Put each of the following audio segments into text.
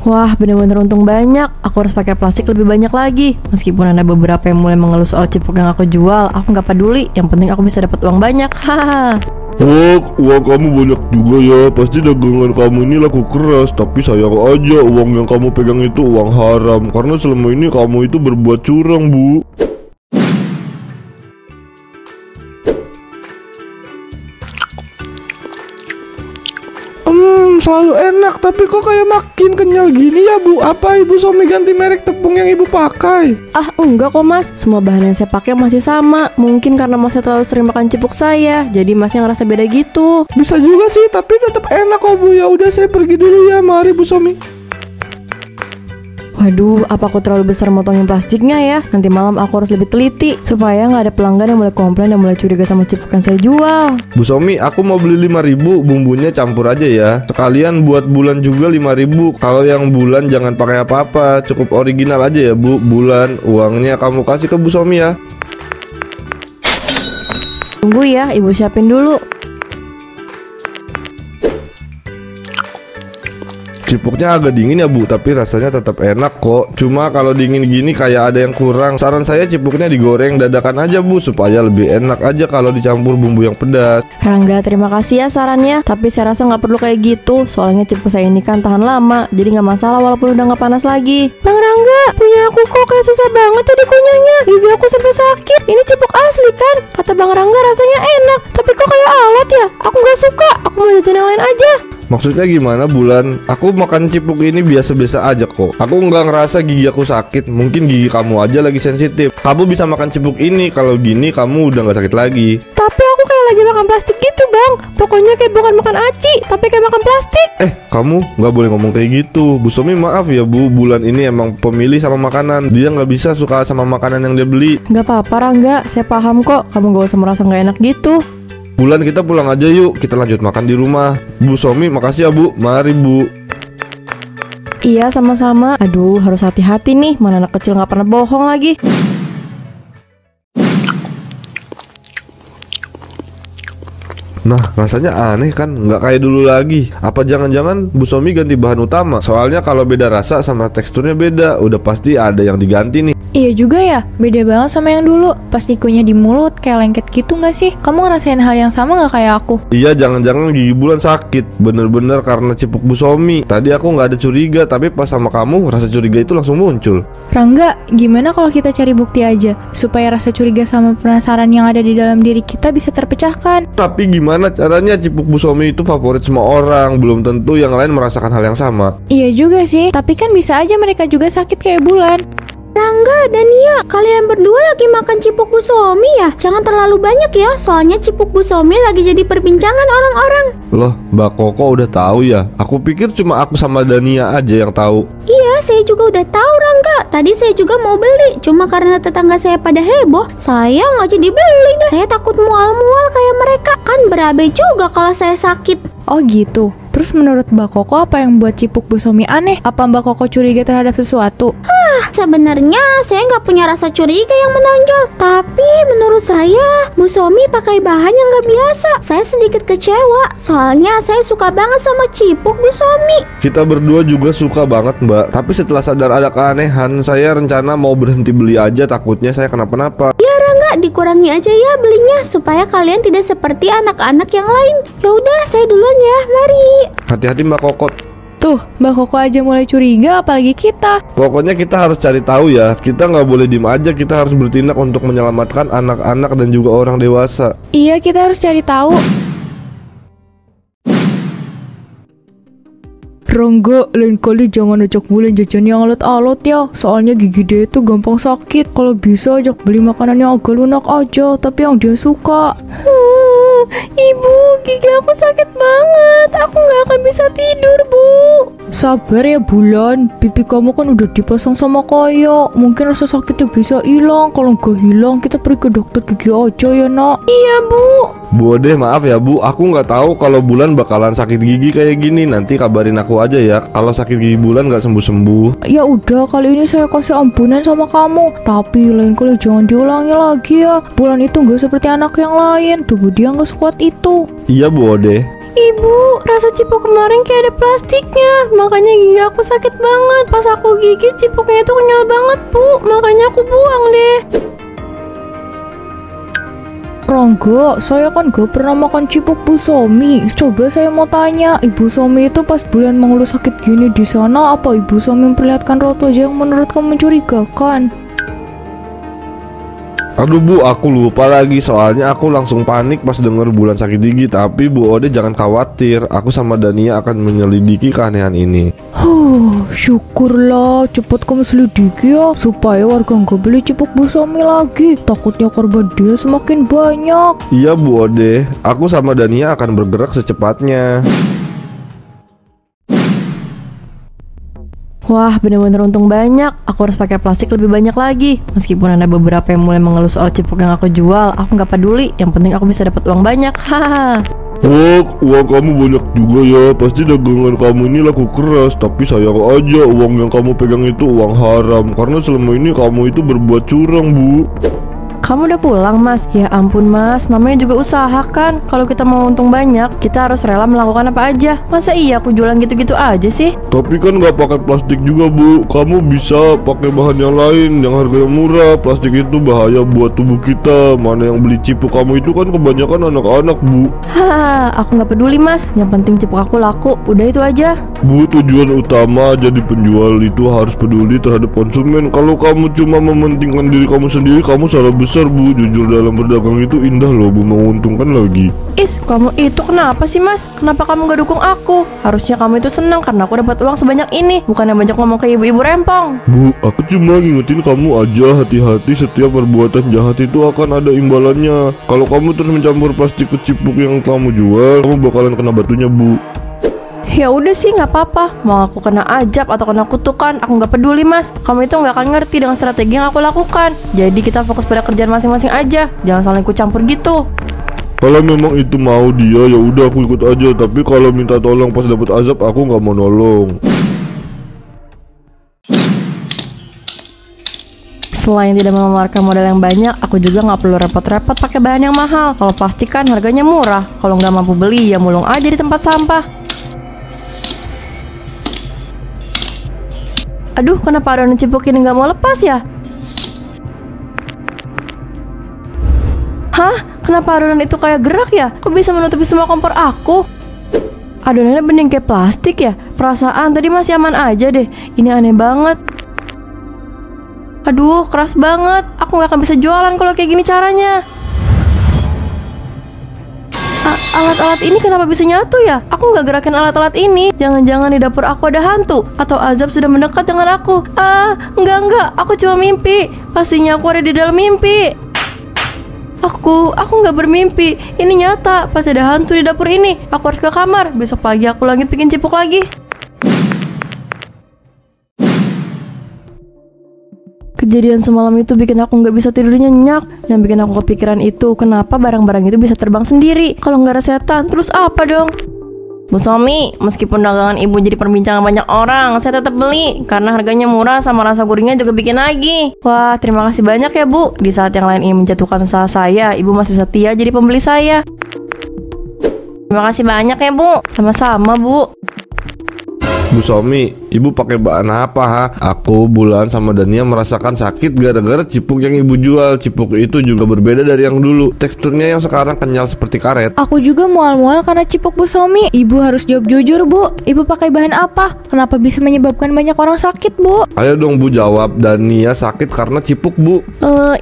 Wah, bener-bener untung banyak. Aku harus pakai plastik lebih banyak lagi. Meskipun ada beberapa yang mulai mengeluh soal cipuk yang aku jual, aku nggak peduli. Yang penting aku bisa dapat uang banyak. Haha. Wah, uang kamu banyak juga ya. Pasti dagangan kamu ini laku keras. Tapi sayang aja uang yang kamu pegang itu uang haram. Karena selama ini kamu itu berbuat curang, Bu. Selalu enak, tapi kok kayak makin kenyal gini ya, Bu? Apa Ibu Somi ganti merek tepung yang Ibu pakai? Ah, enggak kok Mas. Semua bahan yang saya pakai masih sama. Mungkin karena Masnya terlalu sering makan cipuk saya, jadi Masnya ngerasa beda gitu. Bisa juga sih, tapi tetap enak kok, Bu. Ya udah, saya pergi dulu ya. Mari, Bu Somi. Waduh, apa aku terlalu besar motongin plastiknya ya? Nanti malam aku harus lebih teliti supaya nggak ada pelanggan yang mulai komplain dan mulai curiga sama cipuk yang saya jual. Bu Somi, aku mau beli 5.000, bumbunya campur aja ya. Sekalian buat bulan juga 5.000. Kalau yang bulan jangan pakai apa-apa, cukup original aja ya, Bu. Bulan, uangnya kamu kasih ke Bu Somi ya. Tunggu ya, Ibu siapin dulu. Cipuknya agak dingin ya, Bu, tapi rasanya tetap enak kok. Cuma kalau dingin gini kayak ada yang kurang. Saran saya cipuknya digoreng dadakan aja, Bu, supaya lebih enak aja kalau dicampur bumbu yang pedas. Rangga, terima kasih ya sarannya. Tapi saya rasa nggak perlu kayak gitu. Soalnya cipuk saya ini kan tahan lama, jadi nggak masalah walaupun udah nggak panas lagi. Bang Rangga, punya aku kok kayak susah banget tadi kunyahnya. Gigi aku sampai sakit. Ini cipuk asli kan? Kata Bang Rangga rasanya enak. Tapi kok kayak alat ya? Aku nggak suka. Aku mau jajan yang lain aja. Maksudnya gimana, Bulan? Aku makan cipuk ini biasa-biasa aja kok. Aku nggak ngerasa gigi aku sakit. Mungkin gigi kamu aja lagi sensitif. Kamu bisa makan cipuk ini. Kalau gini kamu udah nggak sakit lagi. Tapi aku kayak lagi makan plastik gitu, Bang. Pokoknya kayak bukan makan aci, tapi kayak makan plastik. Kamu nggak boleh ngomong kayak gitu. Bu Somi maaf ya, Bu. Bulan ini emang pemilih sama makanan. Dia nggak bisa suka sama makanan yang dia beli. Nggak apa-apa, Rangga. Saya paham kok. Kamu gak usah merasa nggak enak gitu. Bulan, kita pulang aja yuk. Kita lanjut makan di rumah. Bu Somi, makasih ya, Bu. Mari, Bu. Iya, sama-sama. Aduh, harus hati-hati nih. Mana anak kecil nggak pernah bohong lagi. Nah, rasanya aneh kan? Nggak kayak dulu lagi. Apa jangan-jangan Bu Somi ganti bahan utama? Soalnya kalau beda rasa sama teksturnya beda. Udah pasti ada yang diganti nih. Iya juga ya, beda banget sama yang dulu. Pas dikunyah di mulut kayak lengket gitu gak sih? Kamu ngerasain hal yang sama gak kayak aku? Iya, jangan-jangan gigi Bulan sakit. Bener-bener karena cipuk Bu Somi. Tadi aku nggak ada curiga, tapi pas sama kamu rasa curiga itu langsung muncul. Rangga, gimana kalau kita cari bukti aja supaya rasa curiga sama penasaran yang ada di dalam diri kita bisa terpecahkan? Tapi gimana caranya? Cipuk Bu Somi itu favorit semua orang. Belum tentu yang lain merasakan hal yang sama. Iya juga sih, tapi kan bisa aja mereka juga sakit kayak Bulan. Rangga dan Nia, kalian berdua lagi makan cipuk Bu Somi ya? Jangan terlalu banyak ya, soalnya cipuk Bu Somi lagi jadi perbincangan orang-orang. Loh, Mbak Koko udah tahu ya? Aku pikir cuma aku sama Dania aja yang tahu. Iya, saya juga udah tahu Rangga. Tadi saya juga mau beli, cuma karena tetangga saya pada heboh, saya nggak jadi beli deh. Saya takut mual-mual kayak mereka, kan berabe juga kalau saya sakit. Oh gitu. Terus menurut Mbak Koko apa yang buat cipuk Bu Somi aneh? Apa Mbak Koko curiga terhadap sesuatu? Sebenarnya saya nggak punya rasa curiga yang menonjol, tapi menurut saya Bu Somi pakai bahan yang nggak biasa. Saya sedikit kecewa, soalnya saya suka banget sama cipuk Bu Somi. Kita berdua juga suka banget, Mbak. Tapi setelah sadar ada keanehan, saya rencana mau berhenti beli aja, takutnya saya kenapa-napa. Ya Rangga, dikurangi aja ya belinya supaya kalian tidak seperti anak-anak yang lain. Ya udah, saya duluan ya, mari. Hati-hati Mbak Kokot. Tuh, Mbak Koko aja mulai curiga, apalagi kita. Pokoknya kita harus cari tahu ya. Kita nggak boleh diem aja. Kita harus bertindak untuk menyelamatkan anak-anak dan juga orang dewasa. Iya, kita harus cari tahu. Rangga, lain kali jangan ajak Bulan jajan yang alot-alot ya. Soalnya gigi dia itu gampang sakit. Kalau bisa ajak beli makanan yang agak lunak aja, tapi yang dia suka. Ibu, gigi aku sakit banget. Aku nggak akan bisa tidur, Bu. Sabar ya Bulan, pipi kamu kan udah dipasang sama kayak. Mungkin rasa sakitnya bisa hilang. Kalau nggak hilang, kita pergi ke dokter gigi aja ya, Nak. Iya, Bu. Bu Ode, maaf ya Bu, aku nggak tahu kalau Bulan bakalan sakit gigi kayak gini. Nanti kabarin aku aja ya kalau sakit gigi Bulan nggak sembuh-sembuh. Ya udah, kali ini saya kasih ampunan sama kamu. Tapi lain kali jangan diulangi lagi ya. Bulan itu nggak seperti anak yang lain. Tubuh dia nggak sekuat itu. Iya Bu Ode. Ibu, rasa cipuk kemarin kayak ada plastiknya, makanya gigi aku sakit banget. Pas aku gigit cipuknya itu kenyal banget, Bu, makanya aku buang deh. Rangga, saya kan gak pernah makan cipuk Bu Somi. Coba saya mau tanya, Ibu Somi itu pas bulan mengeluh sakit gini di sana, apa Ibu Somi memperlihatkan raut wajah yang menurut kamu mencurigakan? Aduh Bu, aku lupa lagi, soalnya aku langsung panik pas denger Bulan sakit gigi. Tapi Bu Ode jangan khawatir, aku sama Dania akan menyelidiki keanehan ini. Syukurlah, cepat kamu selidiki ya, supaya warga nggak beli cipuk Bu Somi lagi. Takutnya korban dia semakin banyak. Iya Bu Ode, aku sama Dania akan bergerak secepatnya. Wah, bener-bener untung banyak. Aku harus pakai plastik lebih banyak lagi. Meskipun ada beberapa yang mulai mengeluh soal cipuk yang aku jual, aku nggak peduli. Yang penting aku bisa dapat uang banyak. Hahaha. Wah, uang kamu banyak juga ya. Pasti dagangan kamu ini laku keras. Tapi sayang aja, uang yang kamu pegang itu uang haram. Karena selama ini kamu itu berbuat curang, Bu. Kamu udah pulang, Mas? Ya ampun, Mas, namanya juga usaha kan. Kalau kita mau untung banyak, kita harus rela melakukan apa aja. Masa iya aku jualan gitu-gitu aja sih? Tapi kan nggak pakai plastik juga Bu. Kamu bisa pakai bahan yang lain yang harganya murah. Plastik itu bahaya buat tubuh kita. Mana yang beli cipuk kamu itu kan kebanyakan anak-anak Bu. Hahaha, aku nggak peduli, Mas. Yang penting cipuk aku laku. Udah itu aja. Bu, tujuan utama jadi penjual itu harus peduli terhadap konsumen. Kalau kamu cuma mementingkan diri kamu sendiri, kamu salah besar Bu. Jujur dalam berdagang itu indah loh Bu, menguntungkan lagi. Kamu itu kenapa sih, Mas? Kenapa kamu gak dukung aku? Harusnya kamu itu senang karena aku dapat uang sebanyak ini, bukan yang banyak ngomong ke ibu-ibu rempong. Bu, aku cuma ngingetin kamu aja, hati-hati, setiap perbuatan jahat itu akan ada imbalannya. Kalau kamu terus mencampur plastik ke cipuk yang kamu jual, kamu bakalan kena batunya Bu. Ya udah sih, nggak apa-apa. Mau aku kena ajab atau kena kutukan, aku nggak peduli, Mas. Kamu itu nggak akan ngerti dengan strategi yang aku lakukan. Jadi kita fokus pada kerjaan masing-masing aja. Jangan saling ikut campur gitu. Kalau memang itu mau dia, ya udah aku ikut aja. Tapi kalau minta tolong pas dapat azab, aku nggak mau nolong. Selain tidak mengeluarkan modal yang banyak, aku juga nggak perlu repot-repot pakai bahan yang mahal. Kalau plastik kan harganya murah. Kalau nggak mampu beli, ya mulung aja di tempat sampah. Aduh, kenapa adonan cipuk ini nggak mau lepas ya? Hah? Kenapa adonan itu kayak gerak ya? Kok bisa menutupi semua kompor aku? Adonannya bening kayak plastik ya? Perasaan tadi masih aman aja deh. Ini aneh banget. Aduh, keras banget. Aku nggak akan bisa jualan kalau kayak gini caranya. Alat-alat ini kenapa bisa nyatu ya? Aku nggak gerakin alat-alat ini. Jangan-jangan di dapur aku ada hantu atau azab sudah mendekat dengan aku. Enggak. Aku cuma mimpi. Pastinya aku ada di dalam mimpi. Aku nggak bermimpi. Ini nyata. Pas ada hantu di dapur ini. Aku harus ke kamar. Besok pagi aku lagi bikin cipuk lagi. Kejadian semalam itu bikin aku nggak bisa tidur nyenyak. Yang bikin aku kepikiran itu, kenapa barang-barang itu bisa terbang sendiri? Kalau nggak ada setan, terus apa dong? Bu Somi, meskipun dagangan ibu jadi perbincangan banyak orang, saya tetap beli karena harganya murah sama rasa gurihnya juga bikin lagi. Wah, terima kasih banyak ya Bu. Di saat yang lain ingin menjatuhkan usaha saya, ibu masih setia jadi pembeli saya. Terima kasih banyak ya Bu. Sama-sama Bu. Bu Somi, ibu pakai bahan apa ha? Aku, Bulan, sama Dania merasakan sakit gara-gara cipuk yang ibu jual. Cipuk itu juga berbeda dari yang dulu. Teksturnya yang sekarang kenyal seperti karet. Aku juga mual-mual karena cipuk Bu Somi. Ibu harus jawab jujur Bu. Ibu pakai bahan apa? Kenapa bisa menyebabkan banyak orang sakit Bu? Ayo dong Bu jawab. Dania sakit karena cipuk Bu.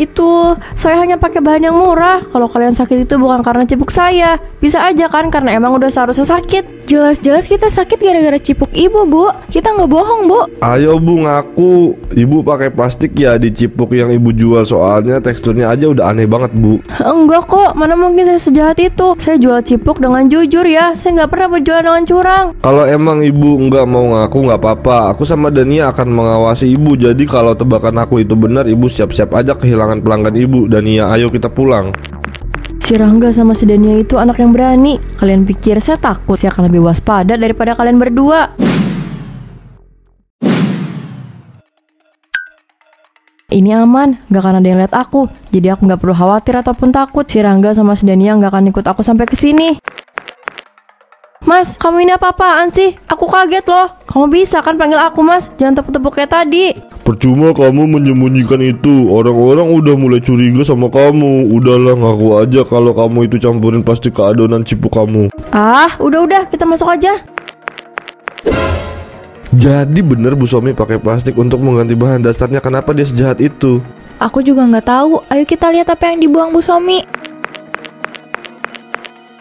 Itu saya hanya pakai bahan yang murah. Kalau kalian sakit itu bukan karena cipuk saya. Bisa aja kan karena emang udah seharusnya sakit. Jelas-jelas kita sakit gara-gara cipuk ibu Bu. Kita nggak bohong Bu. Ayo Bu ngaku. Ibu pakai plastik ya di cipuk yang ibu jual. Soalnya teksturnya aja udah aneh banget Bu. Enggak kok, mana mungkin saya sejahat itu. Saya jual cipuk dengan jujur ya. Saya nggak pernah berjualan dengan curang. Kalau emang ibu nggak mau ngaku nggak apa-apa. Aku sama Dania akan mengawasi ibu. Jadi kalau tebakan aku itu benar, ibu siap-siap aja kehilangan pelanggan ibu. Dania, ayo kita pulang. Si Rangga sama si Dania itu anak yang berani. Kalian pikir saya takut? Saya akan lebih waspada daripada kalian berdua. Ini aman, gak akan ada yang lihat aku. Jadi aku gak perlu khawatir ataupun takut. Si Rangga sama si Dania gak akan ikut aku sampai ke sini. Mas, kamu ini apa-apaan sih? Aku kaget loh. Kamu bisa kan panggil aku Mas, jangan tepuk-tepuk kayak tadi. Percuma kamu menyembunyikan itu. Orang-orang udah mulai curiga sama kamu. Udahlah, ngaku aja kalau kamu itu campurin plastik ke adonan cipuk kamu. Ah, udah, kita masuk aja. Jadi bener Bu Somi pakai plastik untuk mengganti bahan dasarnya. Kenapa dia sejahat itu? Aku juga nggak tahu. Ayo kita lihat apa yang dibuang Bu Somi.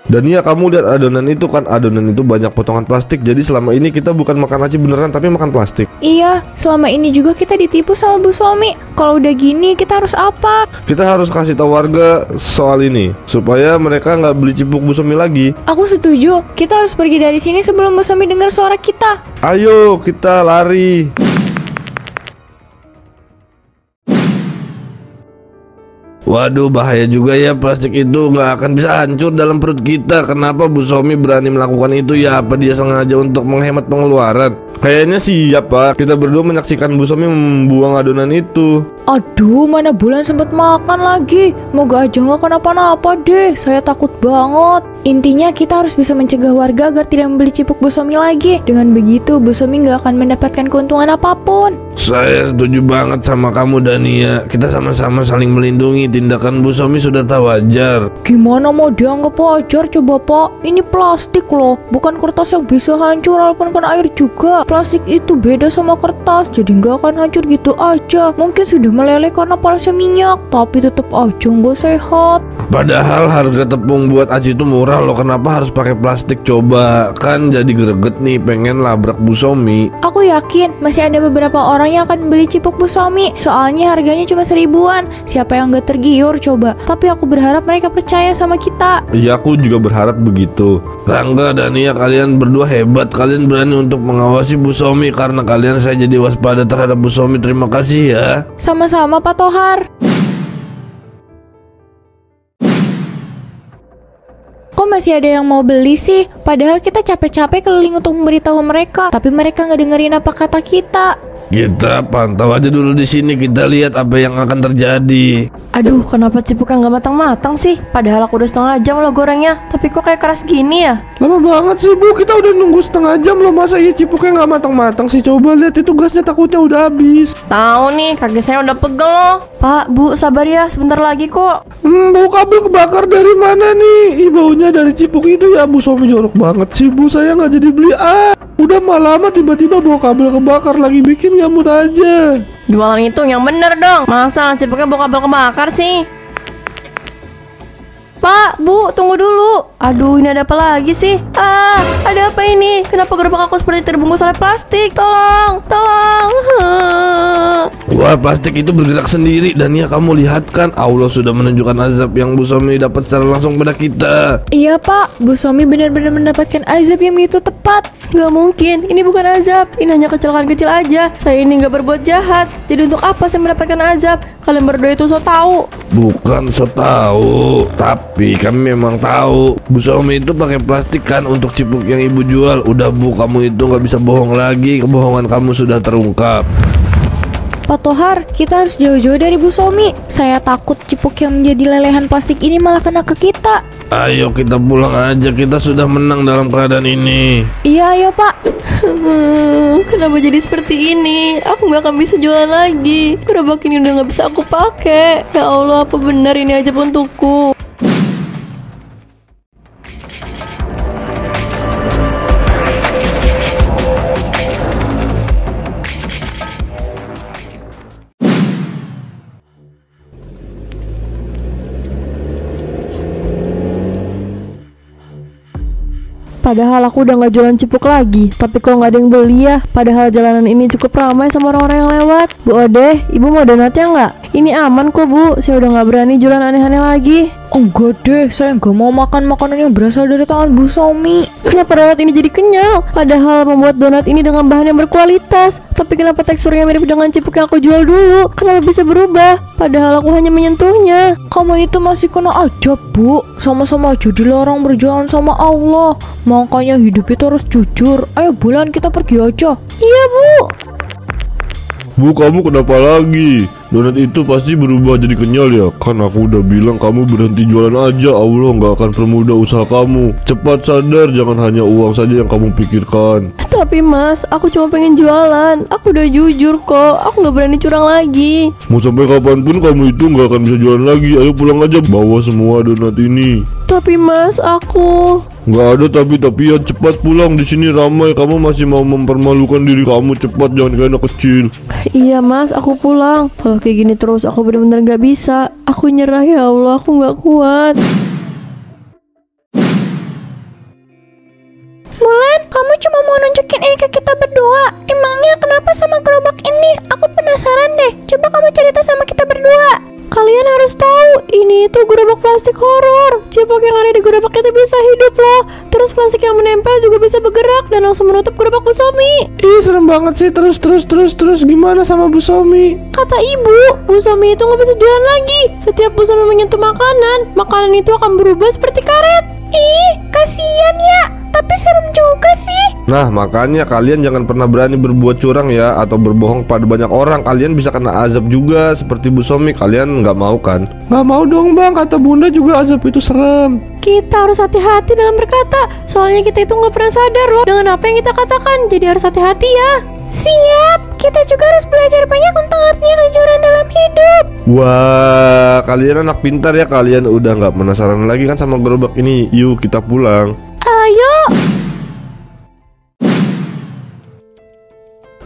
Dan iya, kamu lihat adonan itu kan, adonan itu banyak potongan plastik. Jadi selama ini kita bukan makan aci beneran tapi makan plastik. Iya, selama ini juga kita ditipu sama Bu Somi. Kalau udah gini kita harus apa? Kita harus kasih tahu warga soal ini supaya mereka nggak beli cipuk Bu Somi lagi. Aku setuju. Kita harus pergi dari sini sebelum Bu Somi dengar suara kita. Ayo kita lari. Waduh, bahaya juga ya, plastik itu nggak akan bisa hancur dalam perut kita. Kenapa Bu Somi berani melakukan itu ya? Apa dia sengaja untuk menghemat pengeluaran? Kayaknya siap Pak. Kita berdua menyaksikan Bu Somi membuang adonan itu. Aduh, mana Bulan sempat makan lagi. Moga aja nggak kenapa-napa deh. Saya takut banget. Intinya kita harus bisa mencegah warga agar tidak membeli cipuk Bu Somi lagi. Dengan begitu Bu Somi nggak akan mendapatkan keuntungan apapun. Saya setuju banget sama kamu Dania. Kita sama-sama saling melindungi. Tindakan Bu Somi sudah tak wajar. Gimana mau dianggap wajar coba Pak? Ini plastik loh, bukan kertas yang bisa hancur walaupun kena air juga. Plastik itu beda sama kertas, jadi nggak akan hancur gitu aja. Mungkin sudah meleleh karena panasnya minyak, tapi tetap aja nggak sehat. Padahal harga tepung buat aci itu murah loh. Kenapa harus pakai plastik coba? Kan jadi greget nih, pengen labrak Bu Somi. Aku yakin masih ada beberapa orang yang akan beli cipuk Bu Somi. Soalnya harganya cuma 1000-an. Siapa yang nggak tergiur coba? Tapi aku berharap mereka percaya sama kita. Iya, aku juga berharap begitu. Rangga dan Nia, kalian berdua hebat. Kalian berani untuk mengawasi Bu Somi. Karena kalian saya jadi waspada terhadap Bu Somi. Terima kasih ya. Sama-sama Pak Tohar. Kok masih ada yang mau beli sih? Padahal kita capek-capek keliling untuk memberitahu mereka, tapi mereka nggak dengerin apa kata kita. Kita pantau aja dulu di sini. Kita lihat apa yang akan terjadi. Aduh, kenapa cipuknya nggak matang-matang sih? Padahal aku udah setengah jam loh gorengnya, tapi kok kayak keras gini ya? Lama banget sih Bu. Kita udah nunggu setengah jam loh. Masa iya cipuknya nggak matang-matang sih? Coba lihat itu gasnya, takutnya udah habis. Tahu nih, kaki saya udah pegel loh. Pak, Bu, sabar ya, sebentar lagi kok. Bau kabel kebakar dari mana nih? Ih, baunya dari cipuk itu ya. Bu Somi jorok banget sih Bu. Saya nggak jadi beli. Udah malam tiba-tiba bawa kabel kebakar lagi, bikin ngamut aja. Jualan itu yang bener dong. Masa cipuknya bawa kabel kebakar sih? Pak, Bu, tunggu dulu. Aduh, ini ada apa lagi sih? Ada apa ini? Kenapa gerobak aku seperti terbungkus oleh plastik? Tolong, tolong. Wah, plastik itu bergerak sendiri. Dan ya, kamu lihat kan, Allah sudah menunjukkan azab yang Bu Somi dapat secara langsung pada kita. Iya Pak, Bu Somi benar-benar mendapatkan azab yang begitu tepat. Gak mungkin, ini bukan azab. Ini hanya kecelakaan kecil aja. Saya ini gak berbuat jahat. Jadi untuk apa saya mendapatkan azab? Kalian berdua itu so tahu. Bukan so tahu, tapi kami memang tahu. Bu Somi itu pakai plastik kan untuk cipuk yang ibu jual. Udah Bu, kamu itu nggak bisa bohong lagi. Kebohongan kamu sudah terungkap. Pak Tohar, kita harus jauh-jauh dari Bu Somi. Saya takut cipuk yang menjadi lelehan plastik ini malah kena ke kita. Ayo kita pulang aja, kita sudah menang dalam keadaan ini. Iya, ayo Pak. Kenapa jadi seperti ini? Aku gak akan bisa jualan lagi. Gerobak ini udah gak bisa aku pakai. Ya Allah, apa benar ini aja untukku? Padahal aku udah gak jualan cipuk lagi, tapi kok gak ada yang beli ya? Padahal jalanan ini cukup ramai sama orang-orang yang lewat. Bu Ode, Ibu mau donatnya nggak? Ini aman kok Bu, saya udah gak berani jualan aneh-aneh lagi. Enggak deh, saya nggak mau makan makanan yang berasal dari tangan Bu Somi. Kenapa donat ini jadi kenyal? Padahal membuat donat ini dengan bahan yang berkualitas. Tapi kenapa teksturnya mirip dengan cipuk yang aku jual dulu? Kenapa bisa berubah? Padahal aku hanya menyentuhnya. Kamu itu masih kena ajab Bu. Sama-sama aja dilarang berjalan sama Allah. Makanya hidup itu harus jujur. Ayo Bulan, kita pergi aja. Iya Bu. Bu, kamu kenapa lagi? Donat itu pasti berubah jadi kenyal ya? Kan aku udah bilang kamu berhenti jualan aja. Allah nggak akan permudah usaha kamu. Cepat sadar, jangan hanya uang saja yang kamu pikirkan. Tapi mas, aku cuma pengen jualan. Aku udah jujur kok. Aku nggak berani curang lagi. Mau sampai kapanpun kamu itu nggak akan bisa jualan lagi. Ayo pulang aja, bawa semua donat ini. Tapi mas, aku... Nggak ada tapi-tapian, cepat pulang, di sini ramai. Kamu masih mau mempermalukan diri kamu, cepat, jangan kayak anak kecil. Iya mas, aku pulang. Kalau kayak gini terus aku bener-bener gak bisa. Aku nyerah ya Allah, aku gak kuat. Mulan, kamu cuma mau nunjukin ini ke kita berdua. Emangnya kenapa sama gerobak ini? Aku penasaran deh. Coba kamu cerita sama kita berdua. Kalian harus tahu, ini itu gerobak plastik horor. Cipok yang ada di gerobak itu bisa hidup loh. Terus plastik yang menempel juga bisa bergerak dan langsung menutup gerobak Bu Somi. Ih, serem banget sih. Terus gimana sama Bu Somi? Kata ibu, Bu Somi itu nggak bisa jualan lagi. Setiap Bu Somi menyentuh makanan, makanan itu akan berubah seperti karet. Ih, kasihan ya. Tapi serem juga sih. Nah, makanya kalian jangan pernah berani berbuat curang ya, atau berbohong pada banyak orang. Kalian bisa kena azab juga seperti Bu Somi. Kalian nggak mau kan? Nggak mau dong bang, kata bunda juga azab itu serem. Kita harus hati-hati dalam berkata. Soalnya kita itu nggak pernah sadar loh dengan apa yang kita katakan. Jadi harus hati-hati ya. Siap, kita juga harus belajar banyak tentang artinya kejujuran dalam hidup. Wah, kalian anak pintar ya. Kalian udah nggak penasaran lagi kan sama gerobak ini. Yuk kita pulang. Ayo.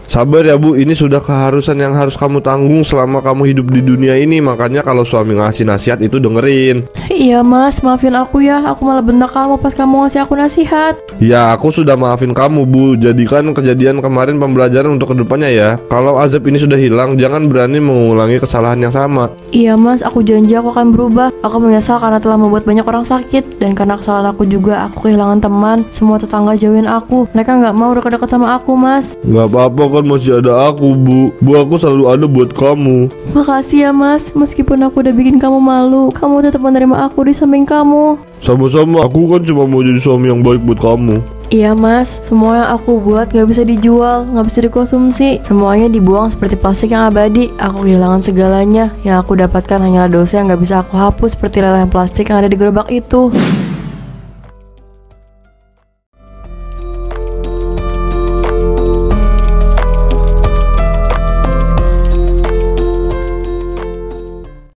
Sabar ya Bu, ini sudah keharusan yang harus kamu tanggung selama kamu hidup di dunia ini. Makanya kalau suami ngasih nasihat itu dengerin. Iya mas, maafin aku ya. Aku malah bentak kamu pas kamu ngasih aku nasihat. Ya, aku sudah maafin kamu Bu. Jadikan kejadian kemarin pembelajaran untuk kedepannya ya. Kalau azab ini sudah hilang, jangan berani mengulangi kesalahan yang sama. Iya mas, aku janji aku akan berubah. Aku menyesal karena telah membuat banyak orang sakit. Dan karena kesalahan aku juga, aku kehilangan teman. Semua tetangga jauhin aku. Mereka nggak mau dekat-dekat sama aku mas. Nggak apa-apa kan, masih ada aku Bu. Bu, aku selalu ada buat kamu. Makasih ya mas, meskipun aku udah bikin kamu malu, kamu tetap menerima aku di samping kamu. Sama-sama, aku kan cuma mau jadi suami yang baik buat kamu. Iya mas, semua yang aku buat gak bisa dijual, gak bisa dikonsumsi. Semuanya dibuang seperti plastik yang abadi. Aku kehilangan segalanya. Yang aku dapatkan hanyalah dosa yang gak bisa aku hapus, seperti lelehan plastik yang ada di gerobak itu.